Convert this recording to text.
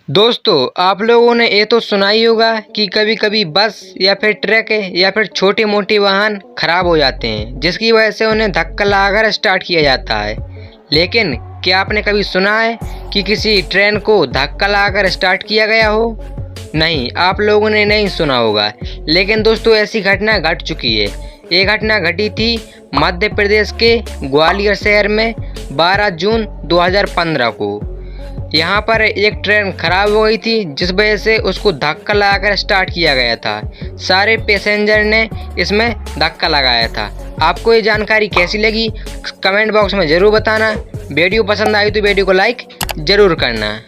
दोस्तों, आप लोगों ने ये तो सुना ही होगा कि कभी कभी बस या फिर ट्रक या फिर छोटे मोटे वाहन खराब हो जाते हैं, जिसकी वजह से उन्हें धक्का लगाकर स्टार्ट किया जाता है। लेकिन क्या आपने कभी सुना है कि किसी ट्रेन को धक्का लगाकर स्टार्ट किया गया हो? नहीं, आप लोगों ने नहीं सुना होगा। लेकिन दोस्तों, ऐसी घटना घट चुकी है। ये घटना घटी थी मध्य प्रदेश के ग्वालियर शहर में 12 जून 2015 को। यहाँ पर एक ट्रेन खराब हो गई थी, जिस वजह से उसको धक्का लगाकर स्टार्ट किया गया था। सारे पैसेंजर ने इसमें धक्का लगाया था। आपको ये जानकारी कैसी लगी कमेंट बॉक्स में ज़रूर बताना। वीडियो पसंद आई तो वीडियो को लाइक ज़रूर करना।